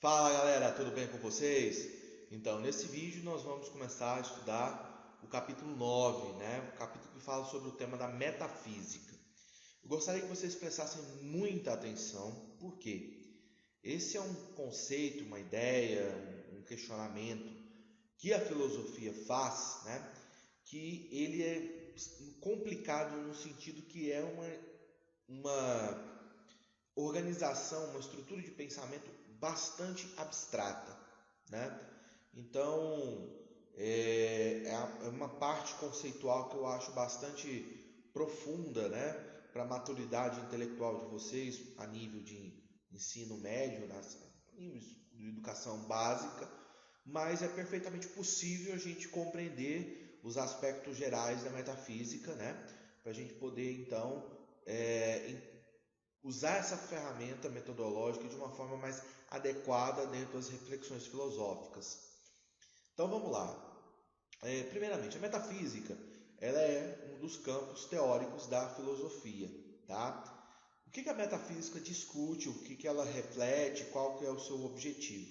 Fala galera, tudo bem com vocês? Então, nesse vídeo nós vamos começar a estudar o capítulo 9, né? O capítulo que fala sobre o tema da metafísica. Eu gostaria que vocês prestassem muita atenção, porque esse é um conceito, uma ideia, um questionamento que a filosofia faz, né? Que ele é complicado no sentido que é uma organização, uma estrutura de pensamento bastante abstrata, né? Então, é uma parte conceitual que eu acho bastante profunda, né? Para a maturidade intelectual de vocês a nível de ensino médio, níveis de educação básica, mas é perfeitamente possível a gente compreender os aspectos gerais da metafísica, né? Para a gente poder, então, usar essa ferramenta metodológica de uma forma mais adequada dentro das reflexões filosóficas. Então vamos lá. Primeiramente, a metafísica ela é um dos campos teóricos da filosofia, tá? O que a metafísica discute, o que ela reflete, qual que é o seu objetivo?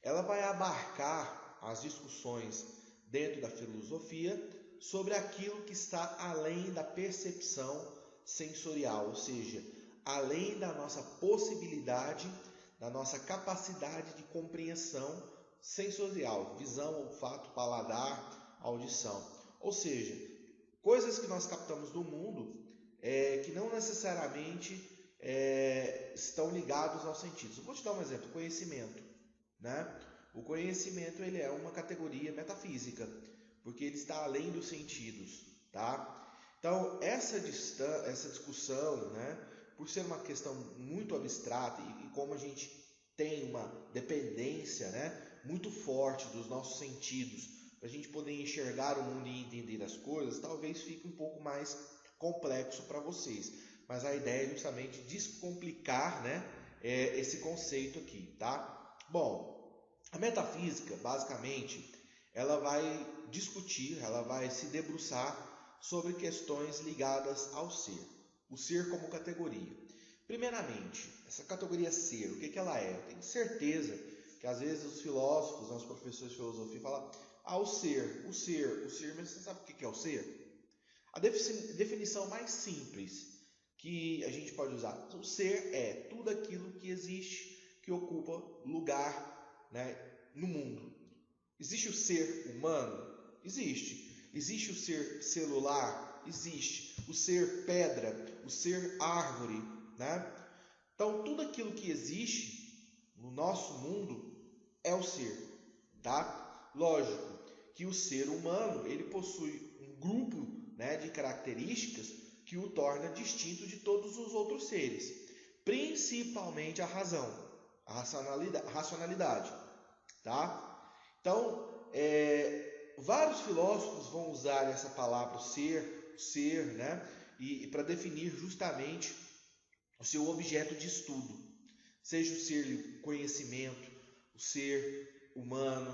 Ela vai abarcar as discussões dentro da filosofia sobre aquilo que está além da percepção sensorial, ou seja, além da nossa possibilidade, da nossa capacidade de compreensão sensorial, visão, olfato, paladar, audição. Ou seja, coisas que nós captamos do mundo que não necessariamente estão ligados aos sentidos. Eu vou te dar um exemplo, conhecimento, né? O conhecimento ele é uma categoria metafísica, porque ele está além dos sentidos, tá? Então, essa discussão, né, por ser uma questão muito abstrata e como a gente tem uma dependência, né, muito forte dos nossos sentidos para a gente poder enxergar o mundo e entender as coisas, talvez fique um pouco mais complexo para vocês. Mas a ideia é justamente descomplicar, né, esse conceito aqui, tá? Bom, a metafísica, basicamente, ela vai discutir, ela vai se debruçar sobre questões ligadas ao ser. O ser como categoria. Primeiramente, essa categoria ser, o que ela é? Eu tenho certeza que às vezes os filósofos, os professores de filosofia falam, o ser, mas você sabe o que é o ser? A definição mais simples que a gente pode usar, o ser é tudo aquilo que existe, que ocupa lugar, né, no mundo. Existe o ser humano? Existe. Existe o ser celular? Existe. O ser pedra, o ser árvore, né? Então, tudo aquilo que existe no nosso mundo é o ser, tá? Lógico que o ser humano, ele possui um grupo, né, de características que o torna distinto de todos os outros seres, principalmente a razão, a racionalidade, tá? Então, vários filósofos vão usar essa palavra ser, né? E para definir justamente o seu objeto de estudo, seja o ser conhecimento, o ser humano,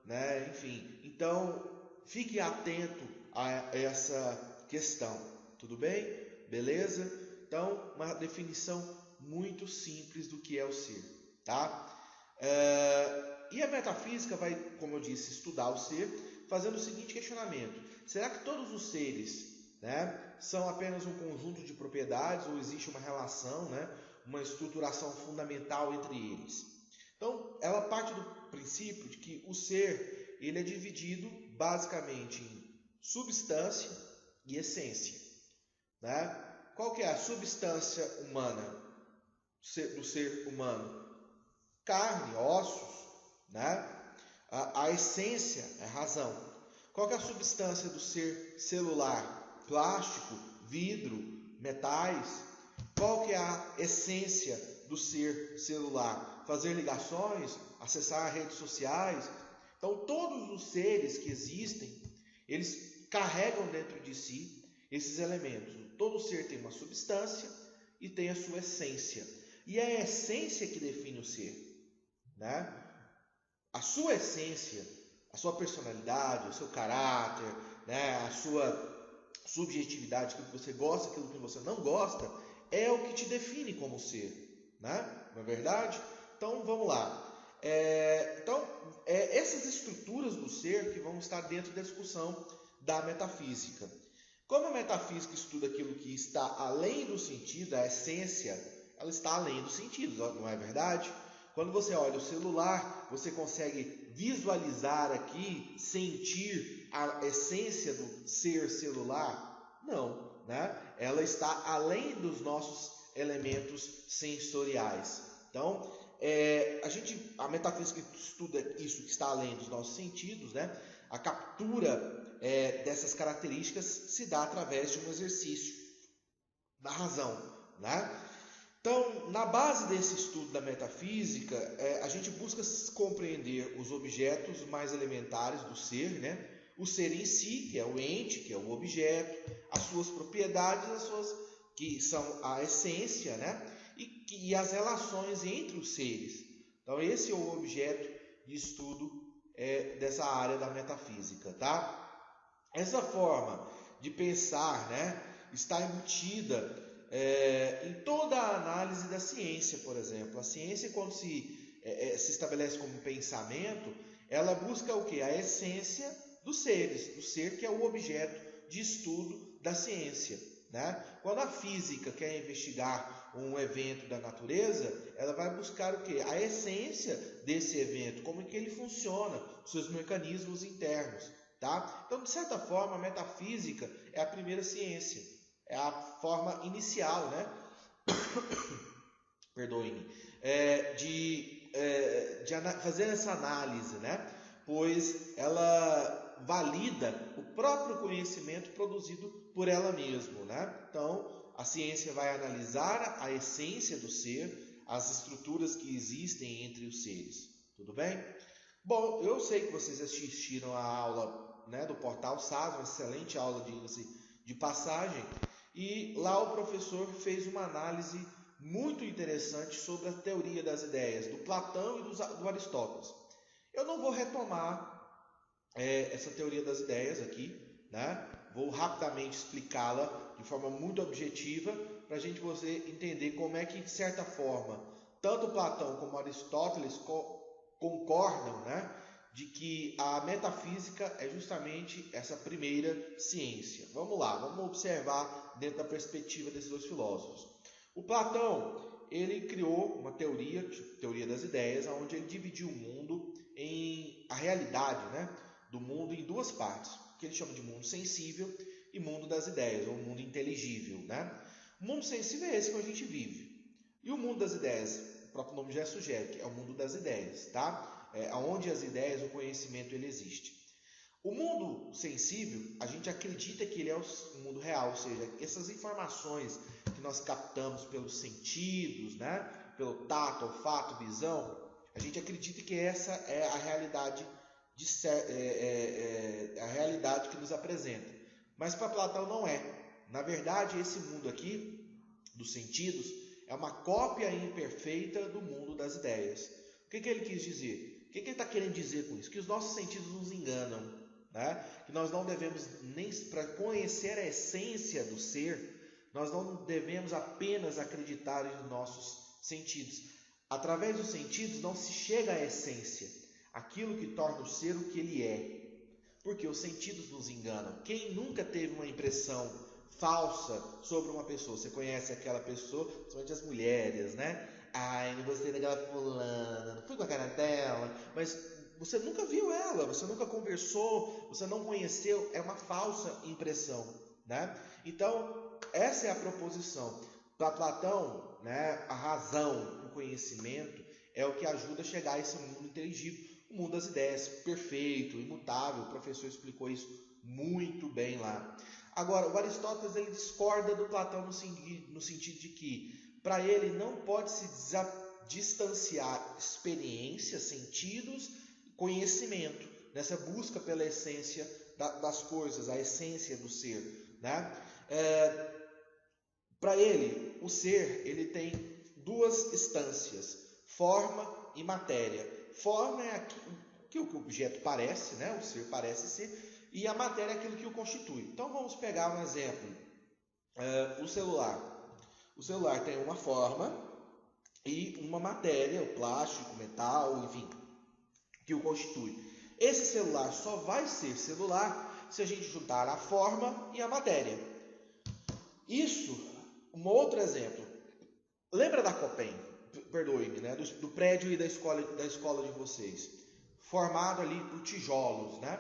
né? Enfim, então fique atento a essa questão, tudo bem? Beleza? Então, uma definição muito simples do que é o ser, tá? E a metafísica vai, como eu disse, estudar o ser, fazendo o seguinte questionamento: será que todos os seres, né, são apenas um conjunto de propriedades ou existe uma relação, né, uma estruturação fundamental entre eles? Então, ela parte do princípio de que o ser ele é dividido basicamente em substância e essência, né? Qual que é a substância humana do ser humano? Carne, ossos, né? A essência é razão. Qual que é a substância do ser celular? Plástico, vidro, metais. Qual que é a essência do ser celular? Fazer ligações, acessar redes sociais. Então, todos os seres que existem, eles carregam dentro de si esses elementos. Todo ser tem uma substância e tem a sua essência. E é a essência que define o ser, né? A sua essência, a sua personalidade, o seu caráter, né? A sua subjetividade, aquilo que você gosta, aquilo que você não gosta, é o que te define como ser, né? Não é verdade? Então vamos lá. Essas estruturas do ser que vão estar dentro da discussão da metafísica. Como a metafísica estuda aquilo que está além do sentido, a essência, ela está além dos sentidos, não é verdade? Quando você olha o celular, você consegue visualizar aqui, sentir a essência do ser celular? Não, né? Ela está além dos nossos elementos sensoriais. Então, a metafísica estuda isso que está além dos nossos sentidos, né? A captura dessas características se dá através de um exercício da razão, né? Então, na base desse estudo da metafísica, a gente busca compreender os objetos mais elementares do ser, né? O ser em si, que é o ente, que é o objeto, as suas propriedades, que são a essência, né? E as relações entre os seres. Então, esse é o objeto de estudo dessa área da metafísica, tá? Essa forma de pensar, né, está embutida em toda a análise da ciência, por exemplo. A ciência, quando se estabelece como pensamento, ela busca o quê? A essência dos seres, do ser que é o objeto de estudo da ciência, né? Quando a física quer investigar um evento da natureza, ela vai buscar o quê? A essência desse evento, como é que ele funciona, seus mecanismos internos, tá? Então, de certa forma, a metafísica é a primeira ciência, é a forma inicial, né? Perdoe-me, de fazer essa análise, né? Pois ela valida o próprio conhecimento produzido por ela mesma, né? Então, a ciência vai analisar a essência do ser, as estruturas que existem entre os seres. Tudo bem? Bom, eu sei que vocês assistiram a aula, né, do Portal SAS, uma excelente aula de passagem, e lá o professor fez uma análise muito interessante sobre a teoria das ideias do Platão e do Aristóteles. Eu não vou retomar essa teoria das ideias aqui, né? Vou rapidamente explicá-la de forma muito objetiva para você entender como é que, de certa forma, tanto Platão como Aristóteles concordam, né, de que a metafísica é justamente essa primeira ciência. Vamos lá, vamos observar dentro da perspectiva desses dois filósofos. O Platão, ele criou uma teoria das ideias, onde ele dividiu o mundo a realidade, né, do mundo em duas partes, que ele chama de mundo sensível e mundo das ideias, ou mundo inteligível, né? O mundo sensível é esse que a gente vive. E o mundo das ideias, o próprio nome já sugere que é o mundo das ideias, tá? Onde as ideias, o conhecimento, ele existe. O mundo sensível, a gente acredita que ele é o mundo real, ou seja, essas informações que nós captamos pelos sentidos, né? Pelo tato, olfato, visão, a gente acredita que essa é a realidade a realidade que nos apresenta. Mas para Platão não é. Na verdade, esse mundo aqui, dos sentidos, é uma cópia imperfeita do mundo das ideias. O que ele quis dizer? O que ele está querendo dizer com isso? Que os nossos sentidos nos enganam, né? Que nós não devemos, nem para conhecer a essência do ser, nós não devemos apenas acreditar nos nossos sentidos. Através dos sentidos não se chega à essência, aquilo que torna o ser o que ele é. Porque os sentidos nos enganam. Quem nunca teve uma impressão falsa sobre uma pessoa? Você conhece aquela pessoa, principalmente as mulheres, né? Ai, não gostei daquela fulana, não fui com a cara dela, mas você nunca viu ela, você nunca conversou, você não conheceu, é uma falsa impressão, né? Então, essa é a proposição. Para Platão, né, a razão, o conhecimento é o que ajuda a chegar a esse mundo inteligível, o mundo das ideias, perfeito, imutável. O professor explicou isso muito bem lá. Agora, o Aristóteles ele discorda do Platão no sentido de que, para ele, não pode se distanciar experiência, sentidos, conhecimento, nessa busca pela essência das coisas, a essência do ser, né? Para ele, o ser ele tem duas instâncias, forma e matéria. Forma é aquilo que o objeto parece, né? O ser parece ser, e a matéria é aquilo que o constitui. Então vamos pegar um exemplo. O celular. O celular tem uma forma, e uma matéria, o plástico, o metal, enfim, que o constitui. Esse celular só vai ser celular se a gente juntar a forma e a matéria. Isso, um outro exemplo. Lembra da Copem? Perdoe-me, né? Do prédio e da escola de vocês. Formado ali por tijolos, né?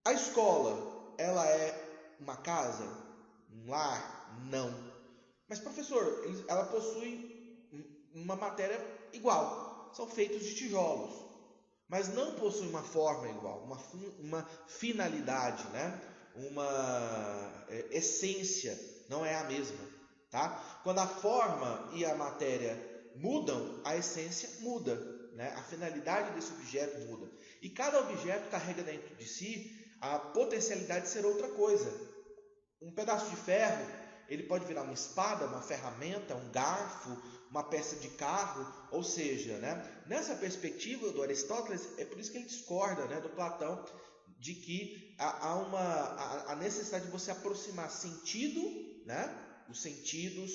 A escola, ela é uma casa? Um lar? Não. Mas, professor, ela possui uma matéria igual. São feitos de tijolos. Mas não possui uma forma igual, uma finalidade, né? Uma essência não é a mesma, tá? Quando a forma e a matéria mudam, a essência muda, né? A finalidade desse objeto muda. E cada objeto carrega dentro de si a potencialidade de ser outra coisa. Um pedaço de ferro, ele pode virar uma espada, uma ferramenta, um garfo, uma peça de carro, ou seja, né, nessa perspectiva do Aristóteles, é por isso que ele discorda, né, do Platão, de que há a necessidade de você aproximar sentido, né, os sentidos,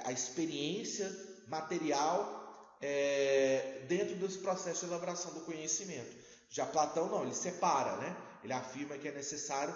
a experiência material dentro desse processo de elaboração do conhecimento. Já Platão não, ele separa, né, ele afirma que é necessário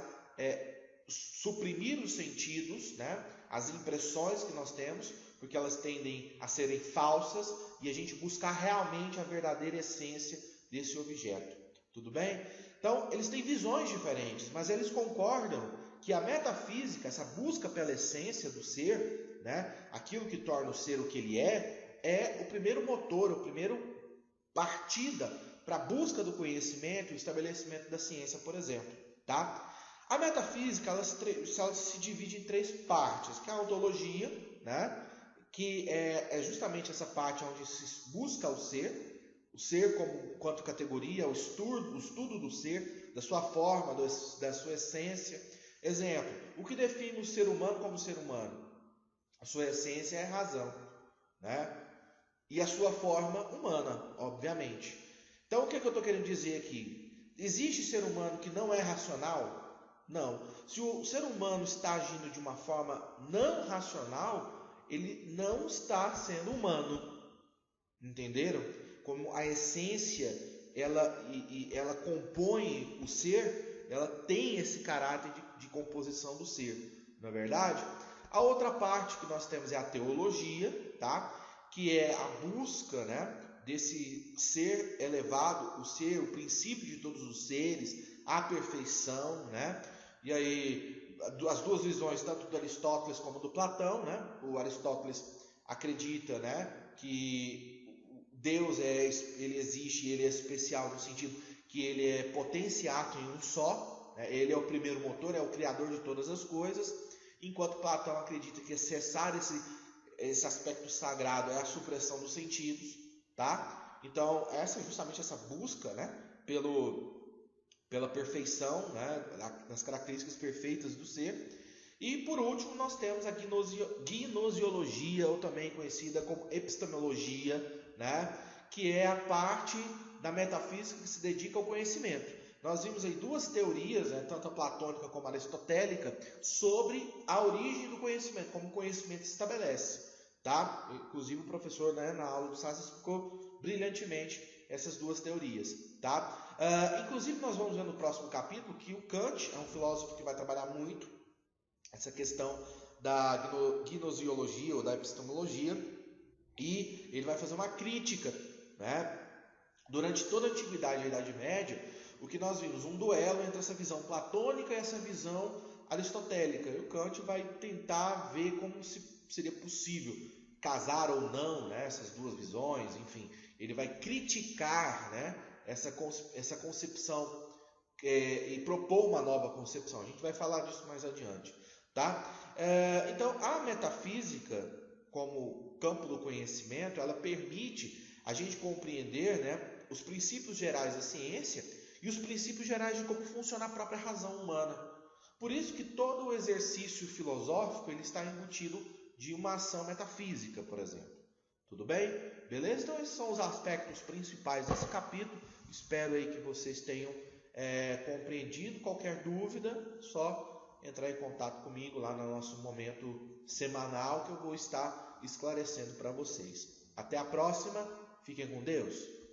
suprimir os sentidos, né, as impressões que nós temos, porque elas tendem a serem falsas, e a gente buscar realmente a verdadeira essência desse objeto. Tudo bem? Então, eles têm visões diferentes, mas eles concordam que a metafísica, essa busca pela essência do ser, né, aquilo que torna o ser o que ele é o primeiro motor, o primeiro partida para a busca do conhecimento e o estabelecimento da ciência, por exemplo. Tá? A metafísica ela se divide em três partes, que é a ontologia, né? Que é justamente essa parte onde se busca o ser quanto categoria, o estudo do ser, da sua forma, da sua essência. Exemplo, o que define o ser humano como ser humano? A sua essência é a razão, né? E a sua forma humana, obviamente. Então, o que eu estou querendo dizer aqui? Existe ser humano que não é racional? Não. Se o ser humano está agindo de uma forma não racional, ele não está sendo humano. Entenderam? Como a essência, ela compõe o ser, ela tem esse caráter de composição do ser. Não é verdade? A outra parte que nós temos é a teologia, tá? Que é a busca, né, desse ser elevado, o princípio de todos os seres, a perfeição, né? E aí, as duas visões, tanto do Aristóteles como do Platão, né? O Aristóteles acredita, né, que Deus ele existe, ele é especial no sentido que ele é potenciato em um só, né? Ele é o primeiro motor, é o criador de todas as coisas, enquanto Platão acredita que cessar esse aspecto sagrado é a supressão dos sentidos, tá? Então, justamente essa busca, né, pela perfeição, né, das características perfeitas do ser. E por último, nós temos a gnosiologia, ou também conhecida como epistemologia, né, que é a parte da metafísica que se dedica ao conhecimento. Nós vimos aí duas teorias, né, tanto a platônica como a aristotélica, sobre a origem do conhecimento, como o conhecimento se estabelece. Tá? Inclusive o professor, né, na aula do SAS explicou brilhantemente essas duas teorias. Tá? Inclusive nós vamos ver no próximo capítulo que o Kant é um filósofo que vai trabalhar muito essa questão da gnosiologia ou da epistemologia, e ele vai fazer uma crítica, né? Durante toda a Antiguidade e a Idade Média, o que nós vimos? Um duelo entre essa visão platônica e essa visão aristotélica. E o Kant vai tentar ver como seria possível casar ou não, né, essas duas visões, enfim. Ele vai criticar, né, essa concepção e propor uma nova concepção. A gente vai falar disso mais adiante. Tá? Então, a metafísica, como campo do conhecimento, ela permite a gente compreender, né, os princípios gerais da ciência e os princípios gerais de como funciona a própria razão humana. Por isso que todo o exercício filosófico ele está embutido de uma ação metafísica, por exemplo. Tudo bem? Beleza? Então esses são os aspectos principais desse capítulo. Espero aí que vocês tenham compreendido. Qualquer dúvida, só entrar em contato comigo lá no nosso momento semanal que eu vou estar esclarecendo para vocês. Até a próxima, fiquem com Deus.